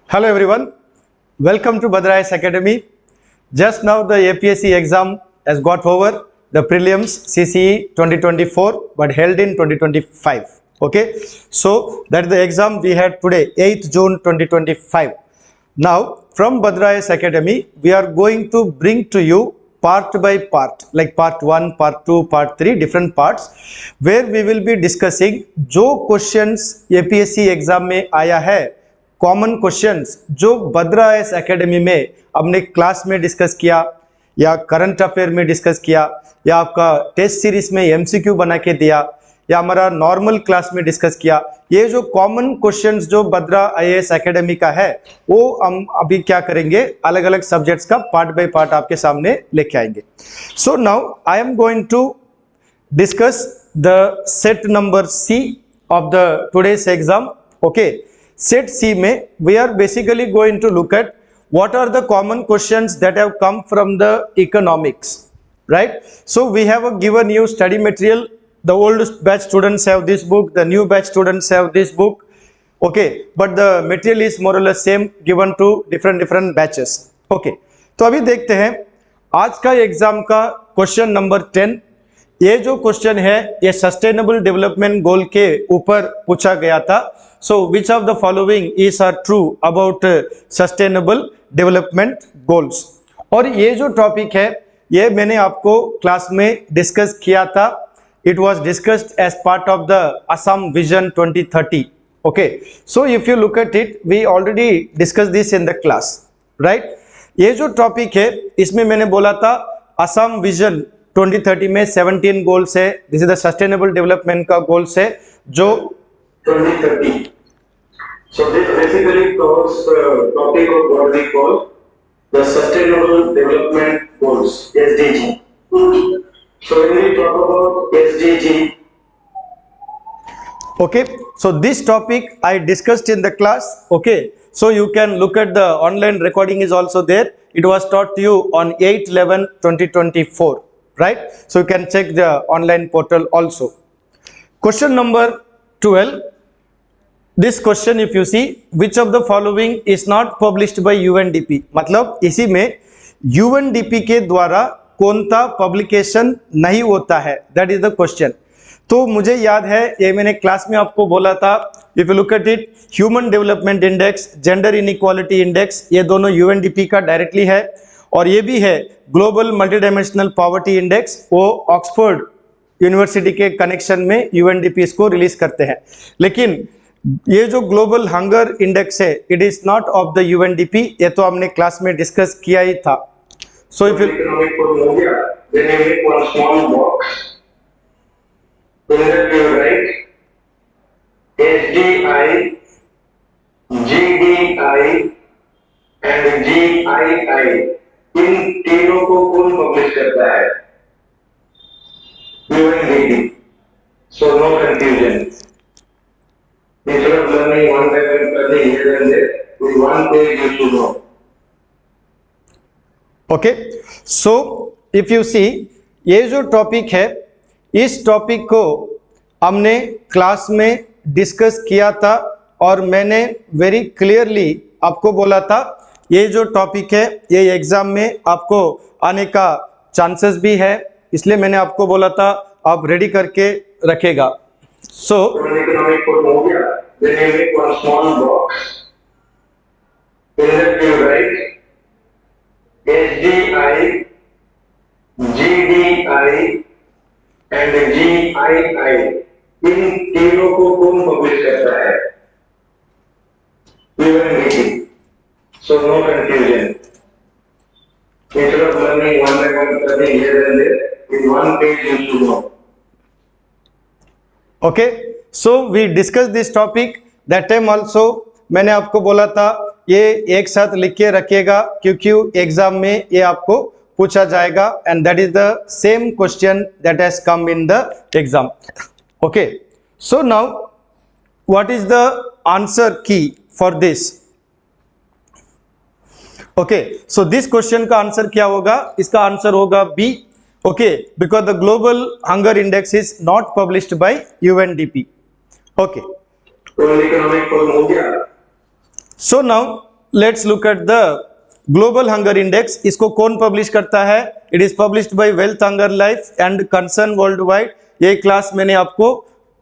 Hello everyone, welcome to Bhadrayas Academy. Just now the APSC exam has got over, the prelims CCE 2024 but held in 2025. Okay, so that's the exam we had today, 8th June 2025. Now from Bhadrayas Academy, we are going to bring to you part by part, like part 1, part 2, part 3, different parts, where we will be discussing जो questions APSC exam में आया है, common questions जो भद्रायस academy में हमने class में discuss किया या करंट अफेयर में डिस्कस किया या आपका टेस्ट सीरीज में एमसीक्यू बना के दिया या हमारा नॉर्मल क्लास में डिस्कस किया, ये जो कॉमन क्वेश्चंस जो भद्रा आईएएस एकेडमी का है वो हम अभी क्या करेंगे, अलग अलग सब्जेक्ट्स का पार्ट बाय पार्ट आपके सामने लेके आएंगे. So now I am going to discuss the set number C of the today's exam. Okay, Set C में we are basically going to look at what are the common questions that have come from the economics, right? So we have a given you study material. The old batch students have this book, the new batch students have this book. Okay, but the material is more or less same given to different batches. Okay, तो अभी देखते हैं आज का exam का question number 10. ये जो question है ये सस्टेनेबल डेवलपमेंट गोल के ऊपर पूछा गया था. So which of the following is are true about sustainable development goals? और ये जो टॉपिक है ये मैंने आपको क्लास में डिस्कस किया था. It was discussed as part of the Assam Vision 2030. Okay, so if you look at it, we already discussed this in the class, right? ये जो टॉपिक है इसमें मैंने बोला था असम विजन 2030 में 17 गोल्स है. This is the sustainable development का गोल्स है जो 2030. So this basically covers the topic of what we call the Sustainable Development Goals, SDG. So when we talk about SDG, okay, so this topic I discussed in the class. Okay, so you can look at the online recording is also there. It was taught to you on 8/11/2024, right? So you can check the online portal also. Question number 12. This question if you see, which of the following is not published by UNDP? मतलब इसी में UNDP के द्वारा कौन सा publication नहीं होता है, that is the question. तो मुझे याद है ये मैंने क्लास में आपको बोला था, if you look at it, human development index, gender inequality index, ये दोनों UNDP का डायरेक्टली है. और ये भी है global multi dimensional poverty index, वो ऑक्सफोर्ड यूनिवर्सिटी के कनेक्शन में UNDP इसको रिलीज करते हैं. लेकिन ये जो ग्लोबल हंगर इंडेक्स है it is not of the UNDP, ये तो हमने क्लास में डिस्कस किया ही था. So if economic promoter, then you make one small box. In that you write SDI, GDI and GII. इन तीनों को कौन पब्लिश करता है? UNDP. So no confusion. Instead of learning one by one, learning here and there, with one page you should know. Okay, so if you see, ये जो topic है इस topic को हमने क्लास में डिस्कस किया था और मैंने वेरी क्लियरली आपको बोला था ये जो टॉपिक है ये एग्जाम में आपको आने का चांसेस भी है, इसलिए मैंने आपको बोला था आप रेडी करके रखेगा. सो economic promoter, then you make one small box. In that you write SDI, GDI and GII. इन तीनों को कौन पब्लिश करता है? UNDP. So no confusion. Instead of learning one by one, learning here and there, in one page you should know. Okay, so we discuss this topic that time also. मैंने आपको बोला था ये एक साथ लिख के रखिएगा क्योंकि एग्जाम में ये आपको पूछा जाएगा and that is the same question that has come in the exam. Okay, so now what is the answer key for this? Okay, so this question का आंसर क्या होगा? इसका आंसर होगा B. Okay, because the global hunger index is not published by UNDP. Okay. World Economic Forum हो गया. So now let's look at the global hunger index. इसको कौन publish करता है? It is published by wealth hunger life and concern world wide. ये class मैंने आपको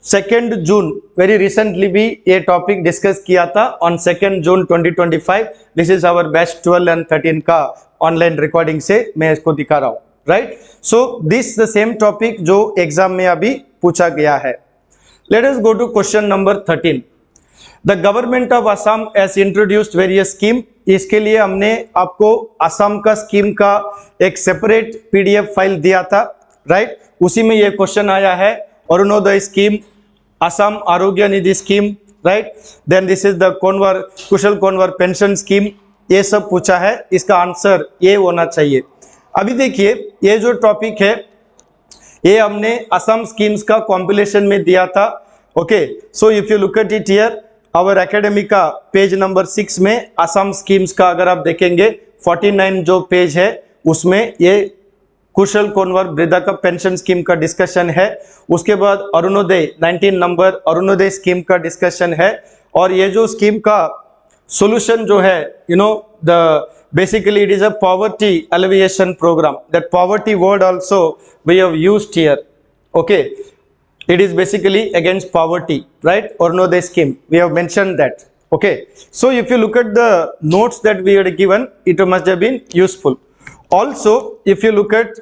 2 जून very recently भी ये टॉपिक डिस्कस किया था on 2 June 2025। This is our batch 12 and 13 का ऑनलाइन रिकॉर्डिंग से मैं इसको दिखा रहा हूँ, right. So this the same topic जो एग्जाम में अभी पूछा गया है। Let us go to question number 13। The government of Assam has introduced various scheme. इसके लिए हमने आपको असम का स्कीम का एक सेपरेट पीडीएफ फाइल दिया था, राइट। उसी में ये क्वेश्चन आया है, Arunoday scheme, Assam Arogya Nidhi scheme, right. Then this is the Kushal Konwar pension scheme, ये सब पूछा है। इसका आंसर ये होना चाहिए। अभी देखिए ये जो टॉपिक है ये हमने असम स्कीम्स का कॉम्पिलेशन में दिया था, okay. So if you look at it here our academy का पेज नंबर 6 में असम स्कीम्स का अगर आप देखेंगे 49 जो पेज है उसमें ये कुशल कोनवर वृद्धा का पेंशन स्कीम का डिस्कशन है। उसके बाद अरुणोदय 19 नंबर अरुणोदय स्कीम का डिस्कशन है। और ये जो स्कीम का सॉल्यूशन जो है, you know, the basically it is a poverty alleviation program. That poverty word also we have used here, okay. It is basically against poverty, right? Arunodaya scheme, we have mentioned that, okay. So if you look at the notes that we had given, it must have been useful. Also if you look at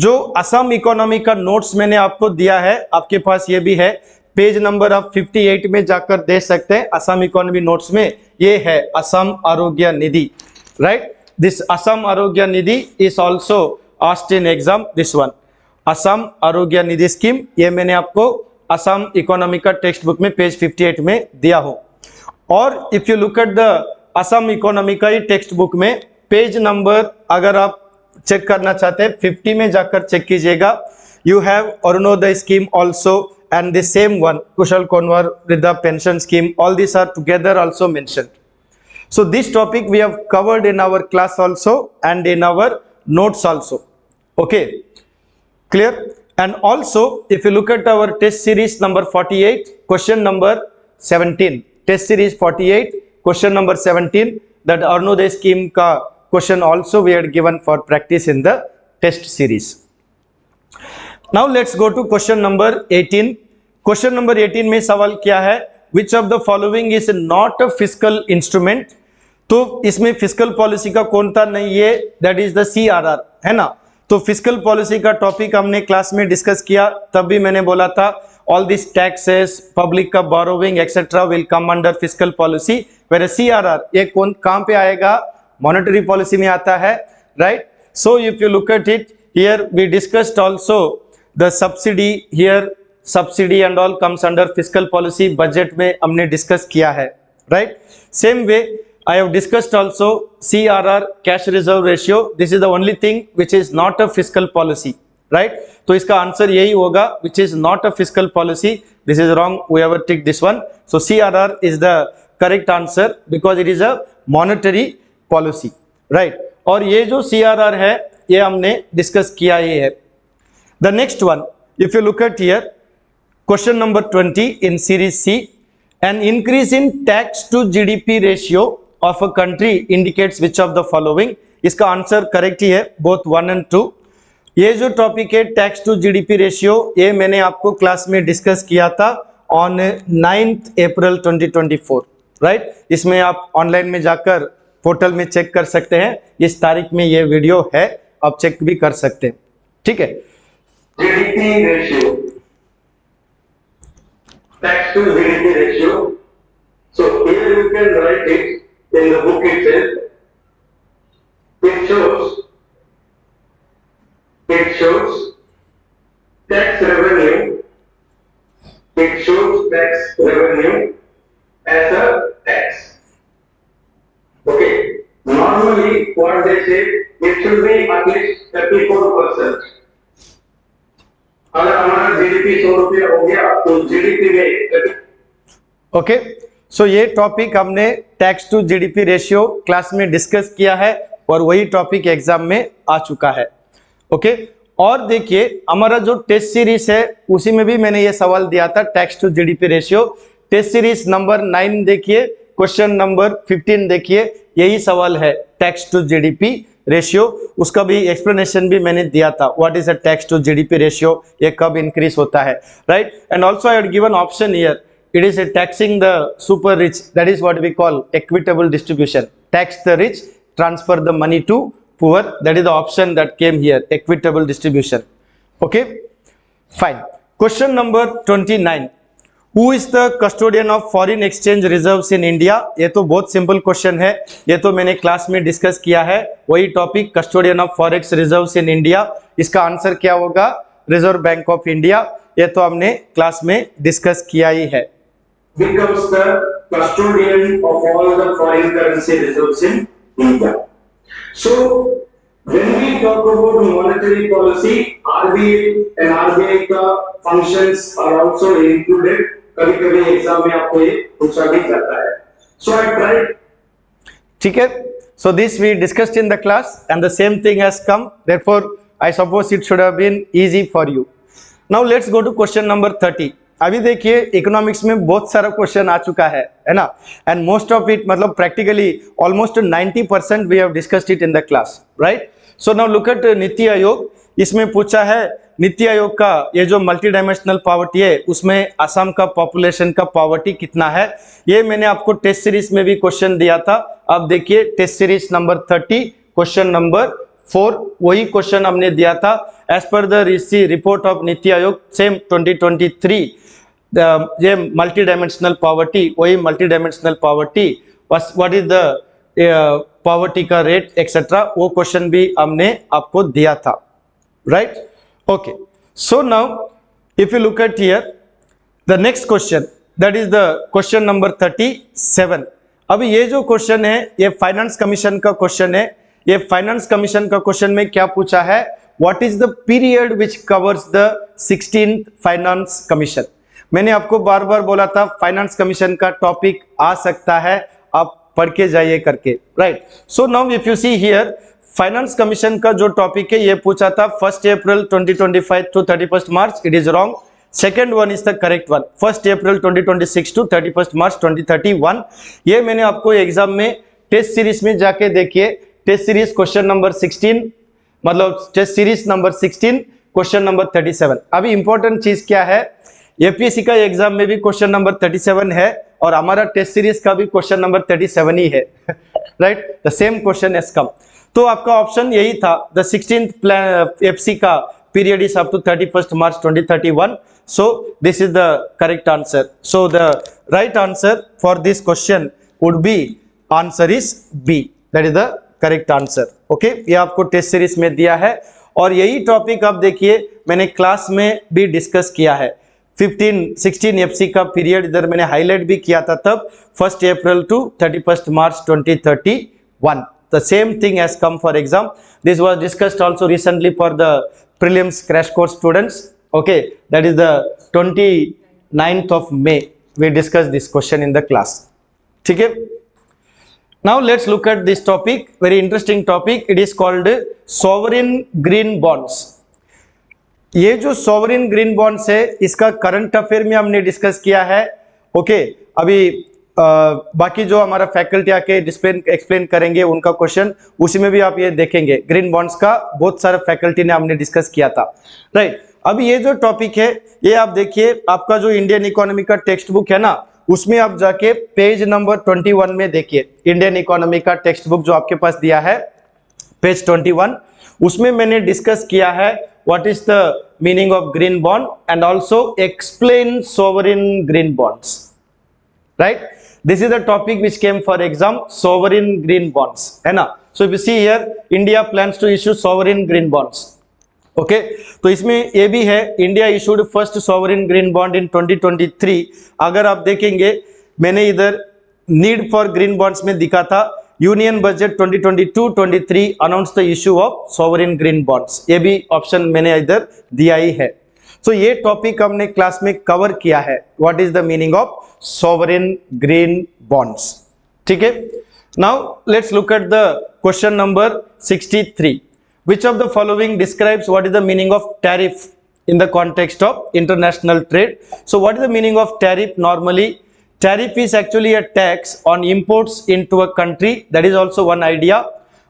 जो Assam economy का notes मैंने आपको दिया है, आपके पास ये भी है, पेज नंबर आप 58 में जाकर देख सकते हैं। असम इकोनॉमी नोट्स में ये है असम आरोग्य निधि, right. This Assam Arogya Nidhi is also asked in exam, this one Assam Arogya Nidhi scheme, ये मैंने आपको असम इकोनॉमी का टेक्स्ट बुक में पेज 58 में दिया हो। और if you look at the Assam economy का ही टेक्स्ट बुक में पेज नंबर अगर आप चेक करना चाहते हैं 50 में जाकर चेक कीजिएगा। You have Orunodoi scheme also and the same one Kushal Konwar Vridha pension scheme, all these are together also mentioned. So this topic we have covered in our class also and in our notes also, okay, clear. And also if you look at our test series number 48 question number 17, test series 48 question number 17, that Arunodaya scheme ka question also we had given for practice in the test series. Now let's go to question number 18. Question number 18 में सवाल क्या है? Which of the following is not a fiscal instrument? तो इसमें fiscal policy का कौन सा नहीं है? That is the CRR, है ना। तो फिस्कल पॉलिसी का टॉपिक हमने क्लास में डिस्कस किया, तब भी मैंने बोला था all these taxes, public का borrowing etc. will come under fiscal policy. Whereas CRR ये कौन कहाँ पे आएगा? Monetary policy में आता है, right? So if you look at it here, we discussed also the subsidy here, subsidy and all comes under fiscal policy. Budget में हमने डिस्कस किया है, right? Same way I have discussed also CRR, cash reserve ratio. This is the only thing which is not a fiscal policy, right? तो इसका answer यही होगा, which is not a fiscal policy. This is wrong, whoever tick this one. So CRR is the correct answer because it is a monetary policy, right? और ये जो CRR है ये हमने डिस्कस किया ही है। The next one, if you look at here, question number 20 in series C, an increase in tax to GDP ratio of a country indicates which of the following? इसका answer correct ही है, both 1 and 2. ये जो topic है tax to GDP ratio, ये मैंने आपको class में discuss किया था ऑन 9th April 2024, राइट। इसमें आप ऑनलाइन में जाकर पोर्टल में चेक कर सकते हैं, इस तारीख में ये वीडियो है, आप चेक भी कर सकते हैं, ठीक है। GDP ratio, tax to GDP ratio. So here you can write it in the book itself. It shows tax revenue. It shows tax revenue as a tax. Okay. Normally, what they say, it should be at least 34%. अगर हमारा GDP 100 रुपया हो गया तो GDP में okay. सो ये topic हमने tax to GDP ratio class में डिस्कस किया है और वही टॉपिक एग्जाम में आ चुका है, ओके। और देखिए हमारा जो टेस्ट सीरीज है उसी में भी मैंने ये सवाल दिया था tax to GDP ratio. Test series number 9 देखिए क्वेश्चन नंबर 15 देखिए, यही सवाल है टैक्स टू जीडीपी रेशियो, उसका भी एक्सप्लेनेशन भी मैंने दिया था, what is a tax to GDP ratio, ये कब इंक्रीज होता है, right. And also I had given option here, it is a taxing the super rich, that is what we call equitable distribution, tax the rich, transfer the money to poor, that is the option that came here, equitable distribution. Okay, fine. Question number 29, who is the custodian of foreign exchange reserves in India? ये तो बहुत simple question है, ये तो मैंने class में discuss किया है, वही topic, custodian of forex reserves in India. इसका आंसर क्या होगा? रिजर्व बैंक ऑफ इंडिया, ये तो हमने क्लास में डिस्कस किया ही है। Becomes the custodian of all the foreign currency reserves in India. So, when we talk about monetary policy, RBI and RBI का functions are also included. कभी-कभी exam में आपको ये पूछा भी जाता है. So I tried. ठीक है, so this we discussed in the class and the same thing has come, therefore I suppose it should have been easy for you. Now let's go to question number 30. अभी देखिए economics में बहुत सारा question आ चुका है ना, and most of it मतलब practically almost 90% we have discussed it in the class, right. So now look at NITI Aayog, इसमें पूछा है नीति आयोग का ये जो मल्टी डायमेंशनल पॉवर्टी है उसमें असम का पॉपुलेशन का पॉवर्टी कितना है, ये मैंने आपको टेस्ट सीरीज में भी क्वेश्चन दिया था। अब देखिए test series number 30 question number 4, वही क्वेश्चन हमने दिया था। As per the report of NITI Aayog same 2023 ये मल्टी डायमेंशनल पॉवर्टी, वही multi dimensional poverty, what is the poverty का रेट एक्सेट्रा, वो क्वेश्चन भी हमने आपको दिया था, right. Okay, so now if you look eight here the next question, that is the question number 37। अभी ये जो क्वेश्चन है ये फाइनेंस कमीशन का क्वेश्चन है। ये फाइनेंस कमीशन का क्वेश्चन में क्या पूछा है, what is the period which covers the 16th finance commission. मैंने आपको बार बार बोला था फाइनेंस कमीशन का टॉपिक आ सकता है, आप पढ़ के जाइए करके, right. So now if you see here finance commission का जो टॉपिक है ये पूछा था 1 April 2025 to 31 March, it is wrong. Second one is the correct one, 1 April 2026 to 31 March 2031। ये मैंने आपको एग्जाम में टेस्ट सीरीज में जाके देखिए, टेस्ट सीरीज क्वेश्चन नंबर 16 मतलब test series number 16 question number 37। अभी इंपॉर्टेंट चीज क्या है, एपीएससी का एग्जाम में भी क्वेश्चन नंबर 37 है और हमारा टेस्ट सीरीज का भी क्वेश्चन नंबर 37 ही है, right, the same question has come. तो आपका ऑप्शन यही था, द 16th प्लान एफसी का period is up to 31 March 2031, so this is the correct answer. So the right answer for this question would be answer is B, that is the correct answer. Okay, ये आपको test series में दिया है और यही topic आप देखिए मैंने क्लास में भी डिस्कस किया है। 16 एफसी का पीरियड इधर मैंने हाईलाइट भी किया था, तब 1 April to 31 March 2031। The same thing has come for exam, this was discussed also recently for the prelims crash course students. Okay, that is the 29th of May we discussed this question in the class, ठीक है। Now let's look at this topic, very interesting topic, it is called sovereign green bonds। ये जो sovereign green bonds है इसका current affair में हमने discuss किया है। ओके, अभी बाकी जो हमारा फैकल्टी आके एक्सप्लेन करेंगे उनका क्वेश्चन, उसी में भी आप ये देखेंगे ग्रीन बॉन्ड्स का बहुत सारा फैकल्टी ने हमने डिस्कस किया था, राइट। अभी ये जो टॉपिक है ये आप देखिए, आपका जो इंडियन इकोनॉमी का टेक्स्ट बुक है ना, उसमें आप जाके पेज नंबर 21 में देखिए, इंडियन इकोनॉमी का टेक्स्ट बुक जो आपके पास दिया है पेज 21, उसमें मैंने डिस्कस किया है what is the meaning of green bond and also explain sovereign green bonds, right? This is the topic which came for exam, sovereign green bonds, है ना। So if you see here, India plans to issue sovereign green bonds, okay? तो इसमें ये भी है, India issued first sovereign green bond in 2023। अगर आप देखेंगे मैंने इधर नीड फॉर ग्रीन बॉन्ड्स में दिखा था, union budget 2022-23 announce the issue of sovereign green bonds, ये भी ऑप्शन मैंने इधर दिया ही है। सो ये टॉपिक हमने क्लास में कवर किया है, what is the meaning of sovereign green bonds, ठीक है। Now let's look at the question number 63, which of the following describes what is the meaning of tariff in the context of international trade? So what is the meaning of tariff? Normally tariff is actually a tax on imports into a country. That is also one idea.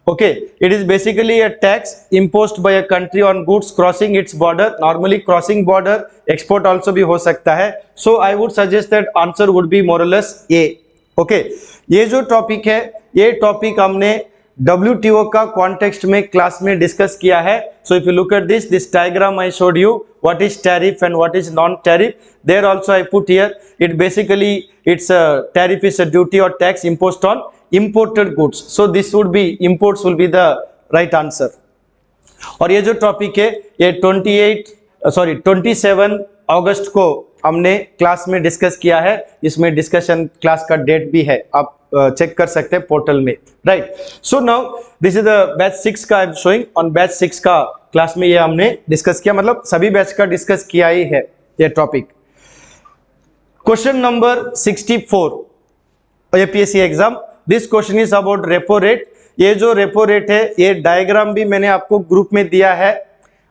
Okay, it is basically a tax imposed by a country on goods crossing its border. Normally crossing border export also भी हो सकता है. So I would suggest that answer would be more or less A. Okay, ये जो topic है, ये topic हमने WTO का कॉन्टेक्स्ट में क्लास में डिस्कस किया है. So if you look at this diagram I showed you, what is tariff and what is non-tariff. There also I put here, it basically it's a tariff is a duty or tax imposed on imported goods. So this would be imports will be the right answer. और ये जो topic है ये 27 अगस्त को हमने class में discuss किया है. इसमें डिस्कशन क्लास का डेट भी है, आप चेक कर सकते हैं पोर्टल में, right. So now this is the batch 6 का I am showing. On batch 6 का क्लास में ये हमने डिस्कस किया, मतलब सभी बैच का डिस्कस किया ही है ये topic. Question number 64 APSC exam. This question is about repo rate. ये जो रेपो रेट है ये डायग्राम भी मैंने आपको ग्रुप में दिया है,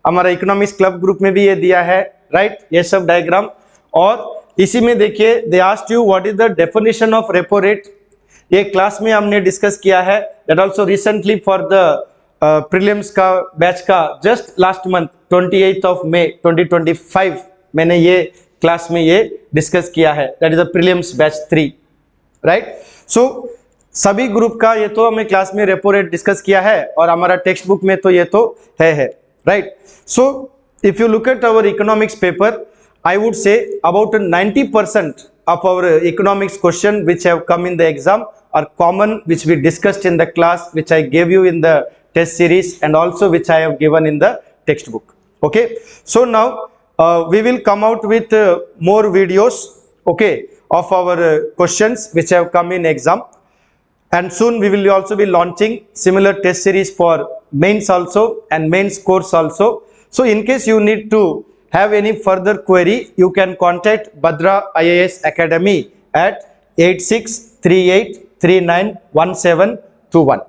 हमारा इकोनॉमिक्स क्लब ग्रुप में भी ये दिया है, राइट. ये सब डायग्राम. और इसी में देखिए they asked you what is the definition of repo rate. ये क्लास में हमने डिस्कस किया है. That also recently for the prelims का बैच का जस्ट लास्ट मंथ 28 ऑफ मई 2025 मैंने ये क्लास में ये डिस्कस किया है. That is the prelims batch 3, right. So सभी ग्रुप का ये तो हमें क्लास में रेपो रेट डिस्कस किया है और हमारा टेक्स्ट बुक में तो ये तो है, right. So if you look at our economics paper, I would say about 90% of our economics question which have come in the exam are common, which we discussed in the class, which I gave you in the test series, and also which I have given in the textbook. Okay, so now we will come out with more videos, okay, of our questions which have come in exam, and soon we will also be launching similar test series for mains also and mains course also. So in case you need to have any further query, you can contact Bhadra IAS Academy at 8638391721.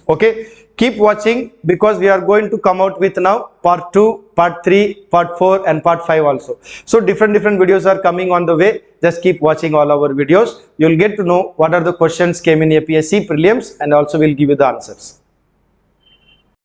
Okay, keep watching because we are going to come out with now part 2, part 3, part 4 and part 5 also. So different videos are coming on the way. Just keep watching all our videos. You will get to know what are the questions came in APSC prelims and also will give you the answers.